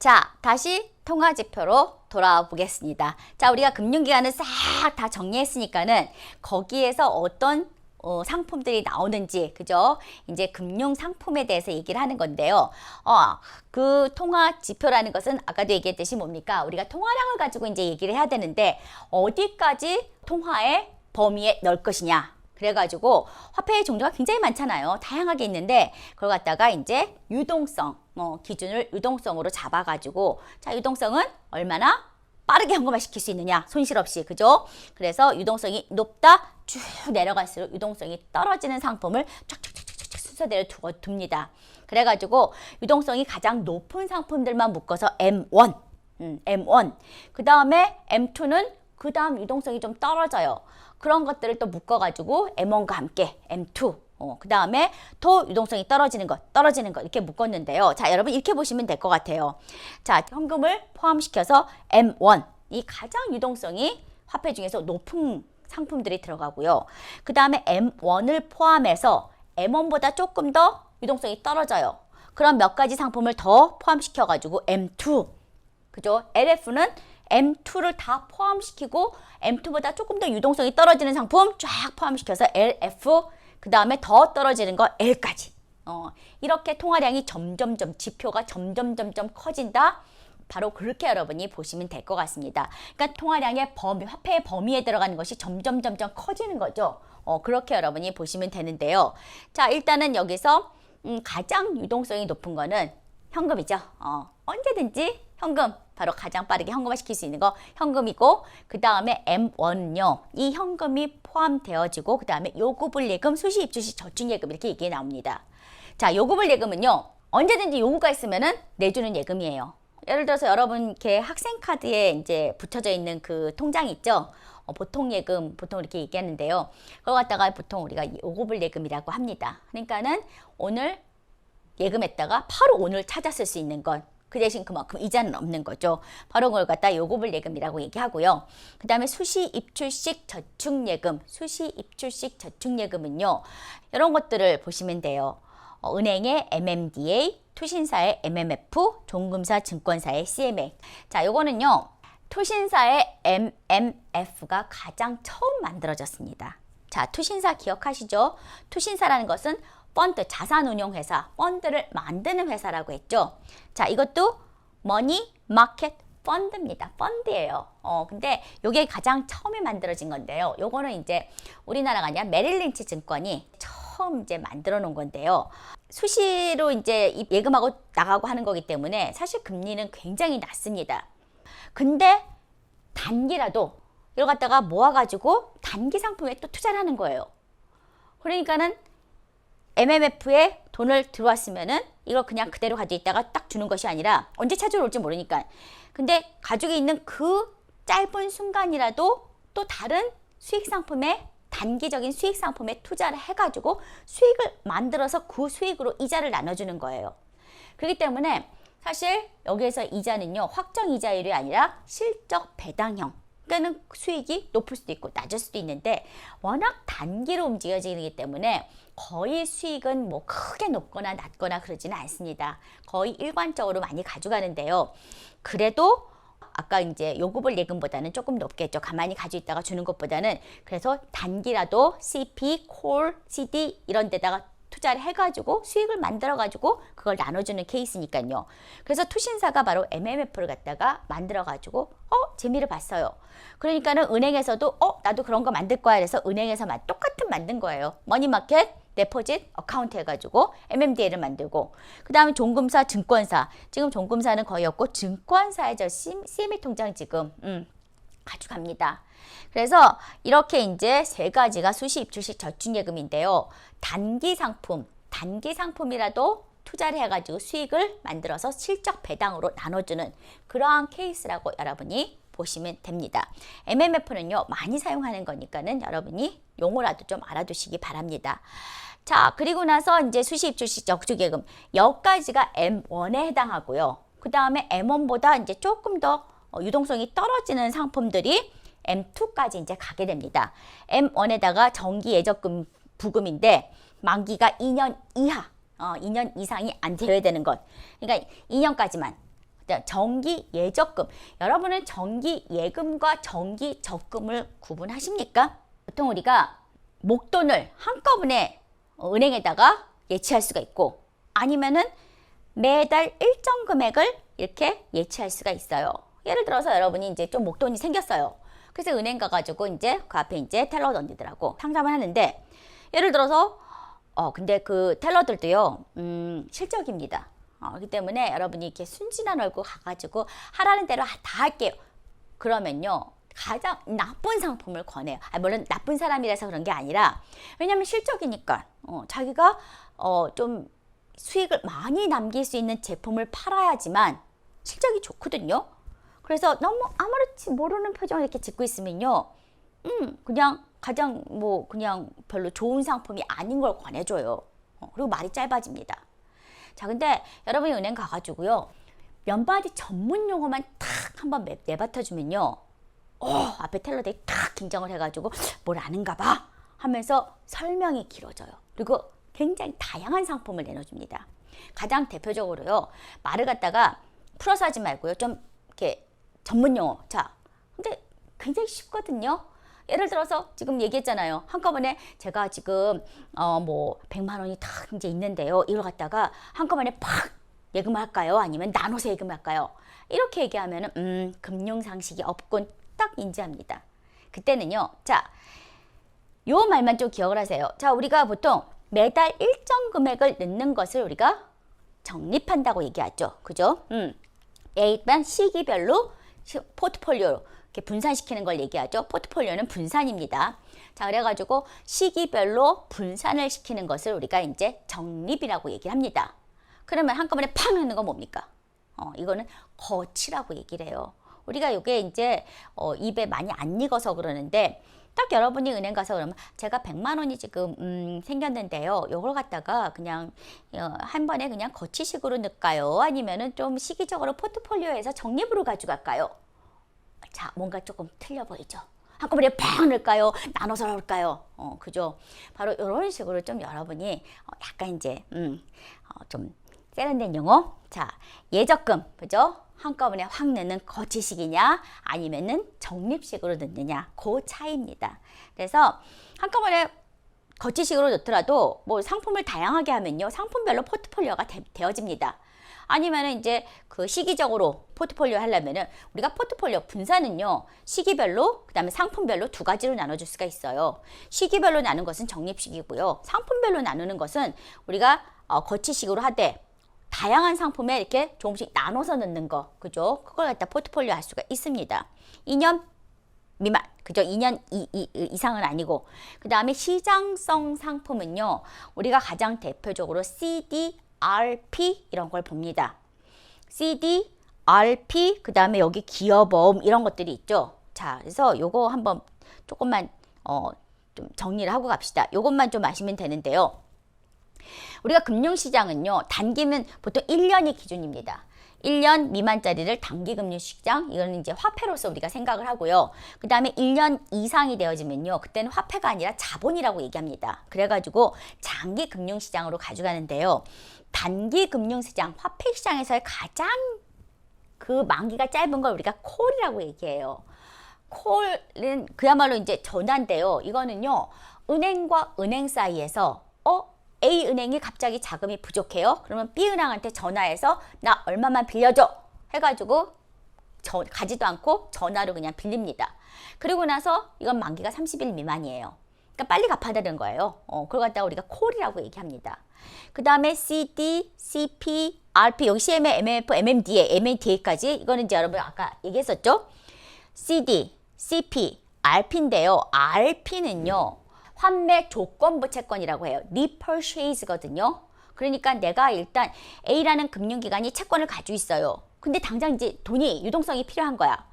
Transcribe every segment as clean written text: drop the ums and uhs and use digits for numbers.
자, 다시 통화지표로 돌아와 보겠습니다. 자, 우리가 금융기관을 싹 다 정리했으니까는 거기에서 어떤 상품들이 나오는지, 그죠? 이제 금융상품에 대해서 얘기를 하는 건데요. 그 통화지표라는 것은 아까도 얘기했듯이 뭡니까? 우리가 통화량을 가지고 이제 얘기를 해야 되는데 어디까지 통화의 범위에 넣을 것이냐. 그래가지고 화폐의 종류가 굉장히 많잖아요. 다양하게 있는데 그걸 갖다가 이제 유동성, 기준을 유동성으로 잡아가지고 자, 유동성은 얼마나 빠르게 현금화 시킬 수 있느냐, 손실 없이, 그죠? 그래서 유동성이 높다 쭉 내려갈수록 유동성이 떨어지는 상품을 쫙쫙쫙쫙 순서대로 둡니다. 그래가지고 유동성이 가장 높은 상품들만 묶어서 M1, M1. 그 다음에 M2는 그 다음 유동성이 좀 떨어져요. 그런 것들을 또 묶어가지고 M1과 함께 M2. 그 다음에 더 유동성이 떨어지는 것 이렇게 묶었는데요. 자, 여러분 이렇게 보시면 될 것 같아요. 자, 현금을 포함시켜서 M1, 이 가장 유동성이 화폐 중에서 높은 상품들이 들어가고요. 그 다음에 M1을 포함해서 M1보다 조금 더 유동성이 떨어져요. 그럼 몇 가지 상품을 더 포함시켜가지고 M2, 그죠? LF는 M2를 다 포함시키고 M2보다 조금 더 유동성이 떨어지는 상품 쫙 포함시켜서 LF, 그 다음에 더 떨어지는 거 L까지. 이렇게 통화량이 점점점, 지표가 점점점점 커진다. 바로 그렇게 여러분이 보시면 될 것 같습니다. 그러니까 통화량의 범위, 화폐의 범위에 들어가는 것이 점점점점 커지는 거죠. 그렇게 여러분이 보시면 되는데요. 자, 일단은 여기서 가장 유동성이 높은 거는 현금이죠. 언제든지 현금, 바로 가장 빠르게 현금화 시킬 수 있는 거 현금이고, 그 다음에 M1은요, 이 현금이 포함되어지고, 그 다음에 요구불예금, 수시 입주시 저축예금 이렇게 얘기 나옵니다. 자, 요구불예금은요, 언제든지 요구가 있으면은 내주는 예금이에요. 예를 들어서 여러분 이렇게 학생카드에 이제 붙여져 있는 그 통장 있죠? 보통 예금, 보통 이렇게 얘기하는데요. 그걸 갖다가 보통 우리가 요구불예금이라고 합니다. 그러니까는 오늘 예금했다가 바로 오늘 찾아 쓸 수 있는 건 그 대신 그만큼 이자는 없는 거죠. 바로 그걸 갖다 요구불예금이라고 얘기하고요. 그 다음에 수시 입출식 저축예금, 수시 입출식 저축예금은요, 이런 것들을 보시면 돼요. 은행의 MMDA, 투신사의 MMF, 종금사 증권사의 CMA. 자, 요거는요, 투신사의 MMF가 가장 처음 만들어졌습니다. 자, 투신사 기억하시죠? 투신사라는 것은 펀드, 자산운용회사, 펀드를 만드는 회사라고 했죠. 자, 이것도 머니 마켓 펀드입니다. 펀드예요. 근데 요게 가장 처음에 만들어진 건데요. 요거는 이제 우리나라가 아니라 메릴린치 증권이 처음 이제 만들어 놓은 건데요. 수시로 이제 예금하고 나가고 하는 거기 때문에 사실 금리는 굉장히 낮습니다. 근데 단기라도 이걸 갖다가 모아가지고 단기 상품에 또 투자를 하는 거예요. 그러니까는 MMF에 돈을 들어왔으면은 이걸 그냥 그대로 가지고 있다가 딱 주는 것이 아니라 언제 찾으러 올지 모르니까. 근데 가지고 있는 그 짧은 순간이라도 또 다른 수익 상품에, 단기적인 수익 상품에 투자를 해가지고 수익을 만들어서 그 수익으로 이자를 나눠주는 거예요. 그렇기 때문에 사실 여기에서 이자는요, 확정 이자율이 아니라 실적 배당형. 그러니까는 수익이 높을 수도 있고 낮을 수도 있는데 워낙 단기로 움직여지기 때문에 거의 수익은 뭐 크게 높거나 낮거나 그러지는 않습니다. 거의 일관적으로 많이 가져가는데요. 그래도 아까 이제 요구불예금보다는 조금 높겠죠. 가만히 가지고 있다가 주는 것보다는. 그래서 단기라도 CP, 콜, CD 이런 데다가 투자를 해가지고 수익을 만들어가지고 그걸 나눠주는 케이스니까요. 그래서 투신사가 바로 MMF를 갖다가 만들어가지고 재미를 봤어요. 그러니까는 은행에서도 나도 그런 거 만들 거야. 그래서 은행에서 똑같은 만든 거예요. 머니마켓, 데포짓, 어카운트 해가지고 MMDA를 만들고, 그 다음에 종금사, 증권사. 지금 종금사는 거의 없고 증권사의 CME 통장 지금 가져갑니다. 그래서 이렇게 이제 세 가지가 수시 입출식 저축예금인데요. 단기 상품이라도 투자를 해가지고 수익을 만들어서 실적 배당으로 나눠주는 그러한 케이스라고 여러분이 보시면 됩니다. MMF는요, 많이 사용하는 거니까는 여러분이 용어라도 좀 알아두시기 바랍니다. 자, 그리고 나서 이제 수시 입출식 저축예금 여기까지가 M1에 해당하고요. 그 다음에 M1보다 이제 조금 더 유동성이 떨어지는 상품들이 M2까지 이제 가게 됩니다. M1에다가 정기 예적금 부금인데 만기가 2년 이하, 2년 이상이 안 제외되는 것. 그러니까 2년까지만. 일단 정기 예적금. 여러분은 정기 예금과 정기 적금을 구분하십니까? 보통 우리가 목돈을 한꺼번에 은행에다가 예치할 수가 있고 아니면은 매달 일정 금액을 이렇게 예치할 수가 있어요. 예를 들어서 여러분이 이제 좀 목돈이 생겼어요. 그래서 은행 가가지고 이제 그 앞에 이제 텔러 언니들하고 상담을 하는데 예를 들어서 근데 그 텔러들도요 실적입니다. 그렇기 때문에 여러분이 이렇게 순진한 얼굴 가가지고 하라는 대로 다 할게요. 그러면요 가장 나쁜 상품을 권해요. 물론 나쁜 사람이라서 그런 게 아니라 왜냐면 실적이니까 자기가 좀 수익을 많이 남길 수 있는 제품을 팔아야지만 실적이 좋거든요. 그래서 너무 아무렇지 모르는 표정을 이렇게 짓고 있으면요 그냥 가장 그냥 별로 좋은 상품이 아닌 걸 권해줘요. 그리고 말이 짧아집니다. 자, 근데 여러분이 은행 가가지고요 면바디 전문 용어만 탁 한번 내뱉어주면요 앞에 텔러들이 탁 긴장을 해가지고 뭘 아는가 봐 하면서 설명이 길어져요. 그리고 굉장히 다양한 상품을 내놓습니다. 가장 대표적으로요 말을 갖다가 풀어서 하지 말고요 좀 이렇게 전문 용어. 자, 근데 굉장히 쉽거든요. 예를 들어서 지금 얘기했잖아요. 한꺼번에 제가 지금 100만 원이 딱 이제 있는데요. 이걸 갖다가 한꺼번에 팍 예금할까요? 아니면 나눠서 예금할까요? 이렇게 얘기하면은 금융 상식이 없군 딱 인지합니다. 그때는요. 자, 요 말만 좀 기억을 하세요. 자, 우리가 보통 매달 일정 금액을 넣는 것을 우리가 적립한다고 얘기하죠. 그죠? 일단 시기별로 포트폴리오로 이렇게 분산시키는 걸 얘기하죠. 포트폴리오는 분산입니다. 자, 그래가지고 시기별로 분산을 시키는 것을 우리가 이제 적립이라고 얘기를 합니다. 그러면 한꺼번에 팡 하는 건 뭡니까? 이거는 거치라고 얘기를 해요. 우리가 이게 이제 입에 많이 안 익어서 그러는데 딱 여러분이 은행 가서 그러면 제가 100만 원이 지금 생겼는데요. 요걸 갖다가 그냥 한 번에 그냥 거치식으로 넣을까요? 아니면은 좀 시기적으로 포트폴리오에서 적립으로 가져갈까요? 자, 뭔가 조금 틀려 보이죠? 한꺼번에 팍 넣을까요? 나눠서 넣을까요? 그죠? 바로 이런 식으로 좀 여러분이 약간 이제 좀 세련된 용어. 자, 예적금, 그죠? 한꺼번에 확 넣는 거치식이냐 아니면은 적립식으로 넣느냐 그 차이입니다. 그래서 한꺼번에 거치식으로 넣더라도 뭐 상품을 다양하게 하면요 상품별로 포트폴리오가 되어집니다. 아니면은 이제 그 시기적으로 포트폴리오 하려면은 우리가 포트폴리오 분산은요 시기별로 그다음에 상품별로 두 가지로 나눠줄 수가 있어요. 시기별로 나눈 것은 적립식이고요. 상품별로 나누는 것은 우리가 거치식으로 하되 다양한 상품에 이렇게 조금씩 나눠서 넣는 거, 그죠? 그걸 갖다 포트폴리오 할 수가 있습니다. 2년 미만, 그죠? 2년 이상은 아니고. 그 다음에 시장성 상품은요, 우리가 가장 대표적으로 CD, RP 이런 걸 봅니다. CD, RP, 그 다음에 여기 기여보험 이런 것들이 있죠. 자, 그래서 요거 한번 조금만 좀 정리를 하고 갑시다. 요것만 좀 아시면 되는데요. 우리가 금융시장은요 단기는 보통 1년이 기준입니다. 1년 미만짜리를 단기 금융시장, 이거는 이제 화폐로서 우리가 생각을 하고요. 그 다음에 1년 이상이 되어지면요 그때는 화폐가 아니라 자본이라고 얘기합니다. 그래가지고 장기 금융시장으로 가져가는데요. 단기 금융시장, 화폐시장에서의 가장 그 만기가 짧은 걸 우리가 콜이라고 얘기해요. 콜은 그야말로 이제 전환인데요. 이거는요 은행과 은행 사이에서 A은행이 갑자기 자금이 부족해요. 그러면 B은행한테 전화해서 나 얼마만 빌려줘 해가지고 가지도 않고 전화로 그냥 빌립니다. 그리고 나서 이건 만기가 30일 미만이에요. 그러니까 빨리 갚아야 되는 거예요. 그걸 갖다가 우리가 콜이라고 얘기합니다. 그 다음에 CD, CP, RP, 여기 CMA, MMF, MMDA, MADA까지 이거는 이제 여러분 아까 얘기했었죠. CD, CP, RP인데요. RP는요. 환매 조건부 채권이라고 해요. repurchase거든요. 그러니까 내가 일단 A라는 금융기관이 채권을 가지고 있어요. 근데 당장 이제 돈이 유동성이 필요한 거야.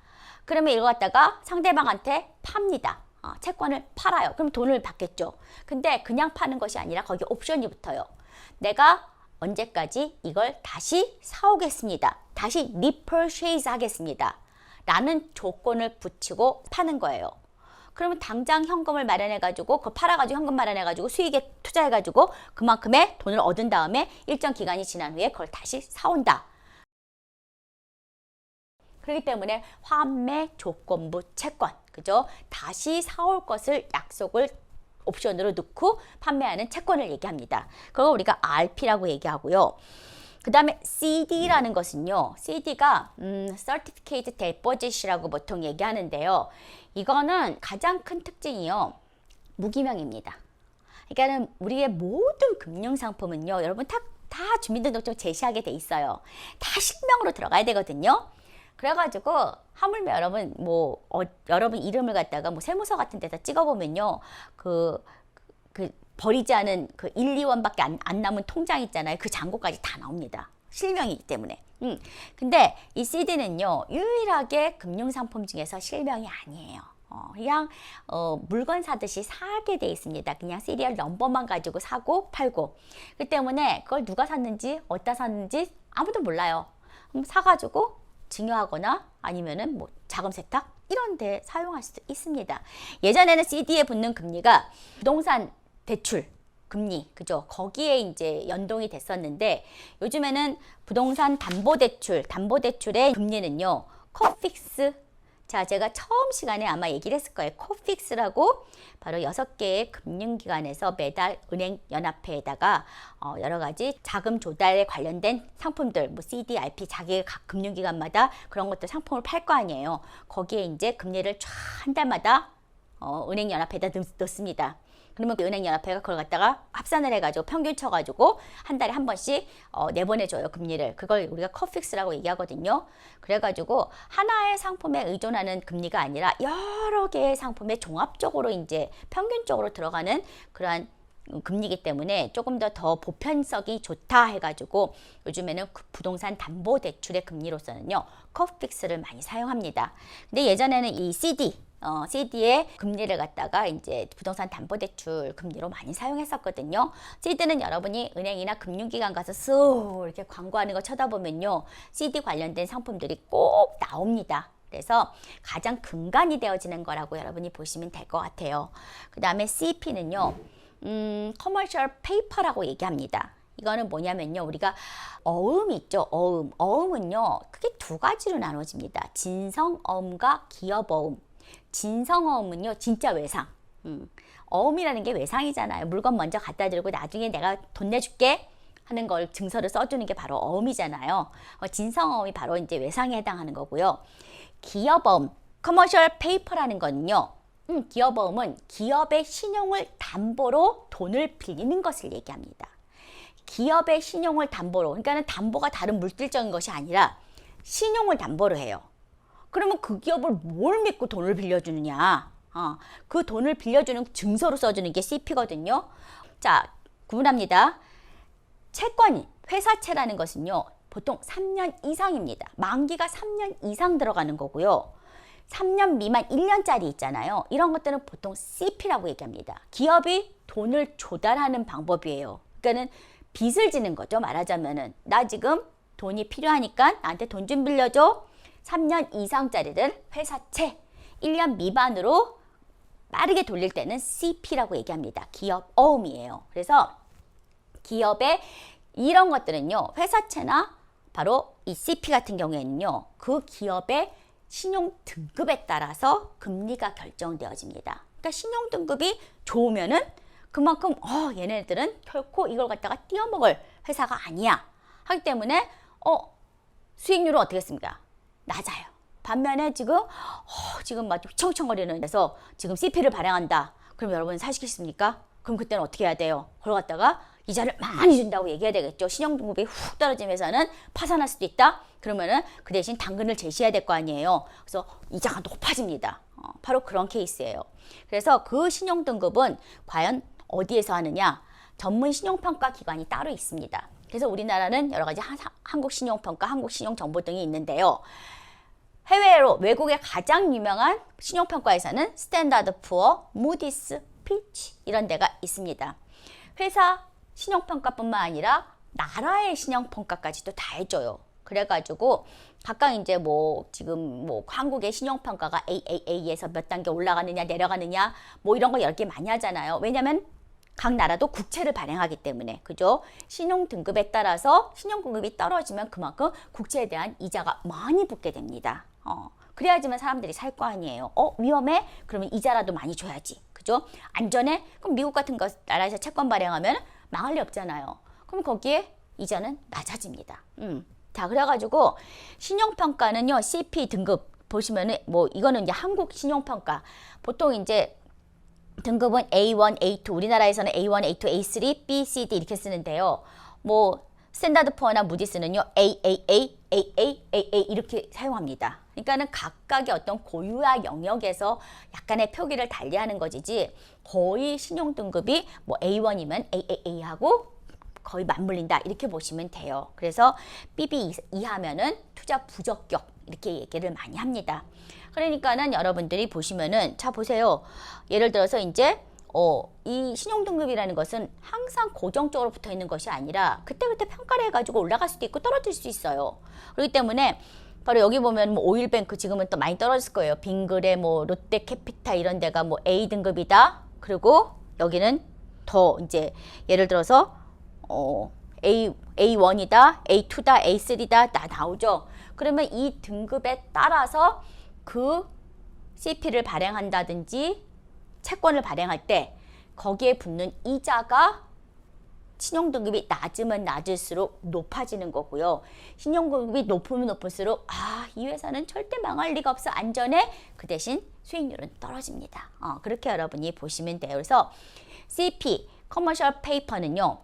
그러면 이거 갖다가 상대방한테 팝니다. 채권을 팔아요. 그럼 돈을 받겠죠. 근데 그냥 파는 것이 아니라 거기 옵션이 붙어요. 내가 언제까지 이걸 다시 사오겠습니다. 다시 repurchase 하겠습니다. 라는 조건을 붙이고 파는 거예요. 그러면 당장 현금을 마련해가지고 그거 팔아가지고 현금 마련해가지고 수익에 투자해가지고 그만큼의 돈을 얻은 다음에 일정 기간이 지난 후에 그걸 다시 사온다. 그렇기 때문에 환매 조건부 채권, 그죠? 다시 사올 것을 약속을 옵션으로 넣고 판매하는 채권을 얘기합니다. 그걸 우리가 RP라고 얘기하고요. 그 다음에 CD라는 것은요. CD가 Certificate Deposit이라고 보통 얘기하는데요. 이거는 가장 큰 특징이요. 무기명입니다. 그러니까는 우리의 모든 금융상품은요. 여러분 다 주민등록증 제시하게 돼 있어요. 다 실명으로 들어가야 되거든요. 그래가지고 하물며 여러분 여러분 이름을 갖다가 세무서 같은 데다 찍어보면요. 그 버리지 않은 그 1, 2원밖에 안 남은 통장 있잖아요. 그 잔고까지 다 나옵니다. 실명이기 때문에. 근데 이 CD는요. 유일하게 금융상품 중에서 실명이 아니에요. 그냥 물건 사듯이 사게 돼 있습니다. 그냥 시리얼 넘버만 가지고 사고 팔고. 그 때문에 그걸 누가 샀는지 어디다 샀는지 아무도 몰라요. 사가지고 증여하거나 아니면은 자금 세탁 이런 데 사용할 수 있습니다. 예전에는 CD에 붙는 금리가 부동산 대출 금리, 그죠? 거기에 이제 연동이 됐었는데 요즘에는 부동산 담보대출의 금리는요. 코픽스. 자, 제가 처음 시간에 아마 얘기를 했을 거예요. 코픽스라고 바로 6개의 금융기관에서 매달 은행연합회에다가 여러 가지 자금 조달에 관련된 상품들, CD, RP, 자기 각 금융기관마다 그런 것들 상품을 팔 거 아니에요. 거기에 이제 금리를 쫙 한 달마다 은행연합회에다 넣습니다. 그러면 그 은행연합회가 그걸 갖다가 합산을 해가지고 평균 쳐가지고 한 달에 한 번씩 내보내줘요, 금리를. 그걸 우리가 코픽스라고 얘기하거든요. 그래가지고 하나의 상품에 의존하는 금리가 아니라 여러 개의 상품에 종합적으로 이제 평균적으로 들어가는 그러한 금리이기 때문에 조금 더 보편성이 좋다 해가지고 요즘에는 부동산 담보대출의 금리로서는요, 코픽스를 많이 사용합니다. 근데 예전에는 이 CD의 금리를 갖다가 이제 부동산 담보대출 금리로 많이 사용했었거든요. CD는 여러분이 은행이나 금융기관 가서 쓱 이렇게 광고하는 거 쳐다보면요. CD 관련된 상품들이 꼭 나옵니다. 그래서 가장 근간이 되어지는 거라고 여러분이 보시면 될 것 같아요. 그 다음에 CP는요. 커머셜 페이퍼라고 얘기합니다. 이거는 뭐냐면요. 우리가 어음 있죠. 어음은요. 크게 두 가지로 나눠집니다. 진성어음과 기업어음. 진성어음은요. 진짜 외상. 어음이라는 게 외상이잖아요. 물건 먼저 갖다 드리고 나중에 내가 돈 내줄게 하는 걸 증서를 써주는 게 바로 어음이잖아요. 진성어음이 바로 이제 외상에 해당하는 거고요. 기업어음, 커머셜 페이퍼라는 거는요. 기업어음은 기업의 신용을 담보로 돈을 빌리는 것을 얘기합니다. 기업의 신용을 담보로, 그러니까 담보가 다른 물질적인 것이 아니라 신용을 담보로 해요. 그러면 그 기업을 뭘 믿고 돈을 빌려주느냐? 그 돈을 빌려주는 증서로 써주는 게 CP거든요. 자, 구분합니다. 채권이, 회사채라는 것은요, 보통 3년 이상입니다. 만기가 3년 이상 들어가는 거고요. 3년 미만 1년짜리 있잖아요. 이런 것들은 보통 CP라고 얘기합니다. 기업이 돈을 조달하는 방법이에요. 그러니까는 빚을 지는 거죠. 말하자면은 나 지금 돈이 필요하니까 나한테 돈 좀 빌려줘. 3년 이상짜리를 회사채, 1년 미만으로 빠르게 돌릴 때는 CP라고 얘기합니다. 기업 어음이에요. 그래서 기업의 이런 것들은요. 회사채나 바로 이 CP 같은 경우에는요. 그 기업의 신용 등급에 따라서 금리가 결정되어집니다. 그러니까 신용 등급이 좋으면은 그만큼 얘네들은 결코 이걸 갖다가 띄어먹을 회사가 아니야 하기 때문에 수익률은 어떻게 했습니까? 낮아요. 반면에 지금 막 휘청휘청거리는 데서 지금 CP를 발행한다. 그럼 여러분 사시겠습니까? 그럼 그때는 어떻게 해야 돼요? 그걸 갖다가 이자를 많이 준다고 얘기해야 되겠죠. 신용등급이 훅 떨어진 회사는 파산할 수도 있다. 그러면은 그 대신 당근을 제시해야 될 거 아니에요. 그래서 이자가 높아집니다. 바로 그런 케이스예요. 그래서 그 신용등급은 과연 어디에서 하느냐? 전문 신용평가 기관이 따로 있습니다. 그래서 우리나라는 여러 가지 한국신용평가, 한국신용정보 등이 있는데요. 해외로 외국의 가장 유명한 신용평가에서는 스탠다드 푸어, 무디스, 피치 이런 데가 있습니다. 회사 신용평가뿐만 아니라 나라의 신용평가까지도 다 해줘요. 그래가지고 각각 이제 지금 한국의 신용평가가 AAA에서 몇 단계 올라가느냐 내려가느냐 이런 거 10개 많이 하잖아요. 왜냐면 각 나라도 국채를 발행하기 때문에, 그죠? 신용 등급에 따라서 신용 등급이 떨어지면 그만큼 국채에 대한 이자가 많이 붙게 됩니다. 그래야지만 사람들이 살 거 아니에요. 위험해? 그러면 이자라도 많이 줘야지. 그죠? 안전해? 그럼 미국 같은 나라에서 채권 발행하면 망할 리 없잖아요. 그럼 거기에 이자는 낮아집니다. 자, 그래가지고 신용평가는요, CP 등급 보시면은 뭐 이거는 이제 한국 신용평가 보통 이제 등급은 A1, A2, 우리나라에서는 A1, A2, A3, B, C, D 이렇게 쓰는데요. 뭐 스탠다드 푸어나 무디스는요 AAA, AA, AA 이렇게 사용합니다. 그러니까는 각각의 어떤 고유화 영역에서 약간의 표기를 달리하는 것이지 거의 신용 등급이 뭐 A1이면 AAA하고 거의 맞물린다 이렇게 보시면 돼요. 그래서 BB 이하면은 투자 부적격 이렇게 얘기를 많이 합니다. 그러니까는 여러분들이 보시면은 자 보세요. 예를 들어서 이제 이 신용등급이라는 것은 항상 고정적으로 붙어 있는 것이 아니라 그때그때 평가를 해가지고 올라갈 수도 있고 떨어질 수 있어요. 그렇기 때문에 바로 여기 보면 뭐 오일뱅크 지금은 또 많이 떨어졌을 거예요. 빙그레 뭐 롯데캐피탈 이런 데가 뭐 A 등급이다. 그리고 여기는 더 이제 예를 들어서 A1이다, A2다, A3다 다 나오죠. 그러면 이 등급에 따라서 그 CP를 발행한다든지 채권을 발행할 때 거기에 붙는 이자가 신용등급이 낮으면 낮을수록 높아지는 거고요. 신용등급이 높으면 높을수록 이 회사는 절대 망할 리가 없어 안전해. 그 대신 수익률은 떨어집니다. 그렇게 여러분이 보시면 돼요. 그래서 CP, 커머셜 페이퍼는요.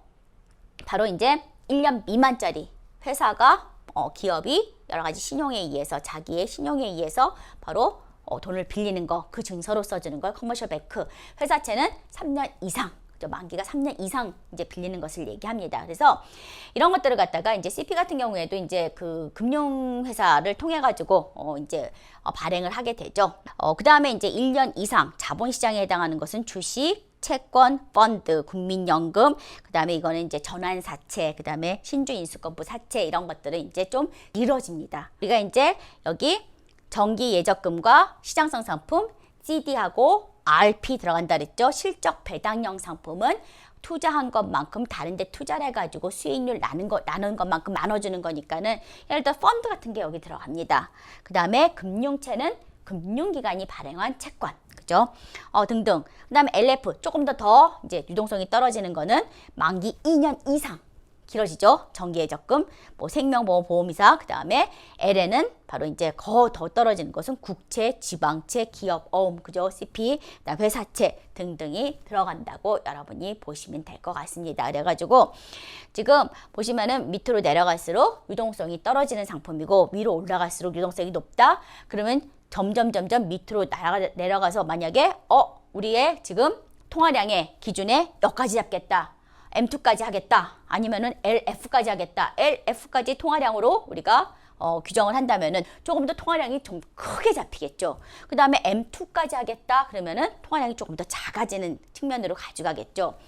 바로 이제 1년 미만짜리 회사가 기업이 여러 가지 신용에 의해서 자기의 신용에 의해서 바로 돈을 빌리는 거, 그 증서로 써주는 걸 커머셜 뱅크. 회사채는 3년 이상, 만기가 3년 이상 이제 빌리는 것을 얘기합니다. 그래서 이런 것들을 갖다가 이제 CP 같은 경우에도 이제 그 금융회사를 통해 가지고 이제 발행을 하게 되죠. 그 다음에 이제 1년 이상 자본시장에 해당하는 것은 주식, 채권, 펀드, 국민연금, 그 다음에 이거는 이제 전환사채, 그 다음에 신주인수권부 사채 이런 것들은 이제 좀 길어집니다. 우리가 이제 여기 정기예적금과 시장성 상품, CD하고 RP 들어간다 그랬죠. 실적 배당형 상품은 투자한 것만큼 다른데 투자를 해가지고 수익률 나눈 것만큼 나눠주는 거니까는 예를 들어 펀드 같은 게 여기 들어갑니다. 그 다음에 금융채는 금융기관이 발행한 채권. 그죠? 등등. 그 다음에 LF 조금 더 이제 유동성이 떨어지는 거는 만기 2년 이상 길어지죠. 정기예적금, 뭐 생명보험보험이사, 그 다음에 LN은 바로 이제 더 떨어지는 것은 국채, 지방채, 기업어음, 그죠? CP, 그다음 회사채 등등이 들어간다고 여러분이 보시면 될 것 같습니다. 그래가지고 지금 보시면은 밑으로 내려갈수록 유동성이 떨어지는 상품이고 위로 올라갈수록 유동성이 높다. 그러면 점점 밑으로 내려가서 만약에 우리의 지금 통화량의 기준에 여기까지 잡겠다. M2까지 하겠다. 아니면은 LF까지 하겠다. LF까지 통화량으로 우리가 규정을 한다면은 조금 더 통화량이 좀 크게 잡히겠죠. 그 다음에 M2까지 하겠다. 그러면은 통화량이 조금 더 작아지는 측면으로 가져가겠죠.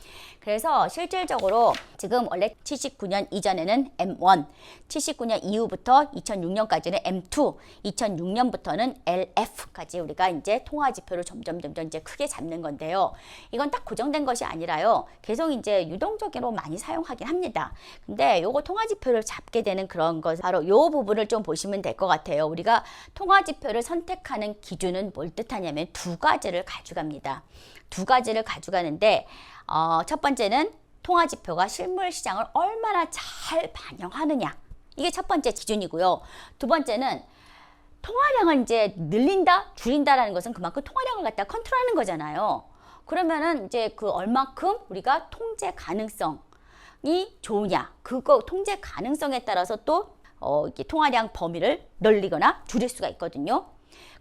그래서 실질적으로 지금 원래 79년 이전에는 M1, 79년 이후부터 2006년까지는 M2, 2006년부터는 LF까지 우리가 이제 통화지표를 점점 이제 크게 잡는 건데요. 이건 딱 고정된 것이 아니라요. 계속 이제 유동적으로 많이 사용하긴 합니다. 근데 요거 통화지표를 잡게 되는 그런 것, 바로 요 부분을 좀 보시면 될 것 같아요. 우리가 통화지표를 선택하는 기준은 뭘 뜻하냐면 두 가지를 가져갑니다. 두 가지를 가져가는데 첫 번째는 통화지표가 실물시장을 얼마나 잘 반영하느냐. 이게 첫 번째 기준이고요. 두 번째는 통화량을 이제 늘린다, 줄인다라는 것은 그만큼 통화량을 갖다 컨트롤하는 거잖아요. 그러면은 이제 그 얼마큼 우리가 통제 가능성이 좋으냐. 그거 통제 가능성에 따라서 또 이렇게 통화량 범위를 늘리거나 줄일 수가 있거든요.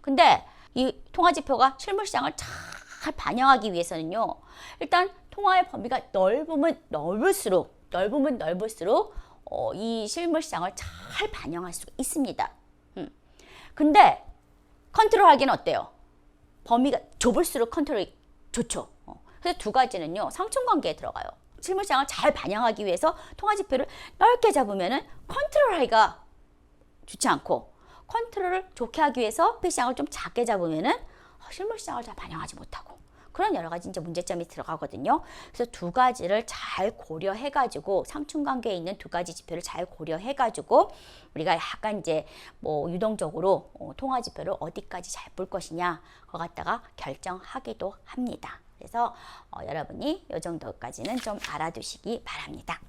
근데 이 통화지표가 실물시장을 잘 반영하기 위해서는요. 일단 통화의 범위가 넓으면 넓을수록 이 실물시장을 잘 반영할 수 있습니다. 근데 컨트롤하기는 어때요? 범위가 좁을수록 컨트롤이 좋죠. 그래서 두 가지는요. 상충관계에 들어가요. 실물시장을 잘 반영하기 위해서 통화지표를 넓게 잡으면은 컨트롤하기가 좋지 않고 컨트롤을 좋게 하기 위해서 시장을 좀 작게 잡으면은 실물시장을 잘 반영하지 못하고 그런 여러 가지 이제 문제점이 들어가거든요. 그래서 두 가지를 잘 고려해가지고 상충관계에 있는 두 가지 지표를 잘 고려해가지고 우리가 약간 이제 뭐 유동적으로 통화지표를 어디까지 잘 볼 것이냐 그거 갖다가 결정하기도 합니다. 그래서 여러분이 이 정도까지는 좀 알아두시기 바랍니다.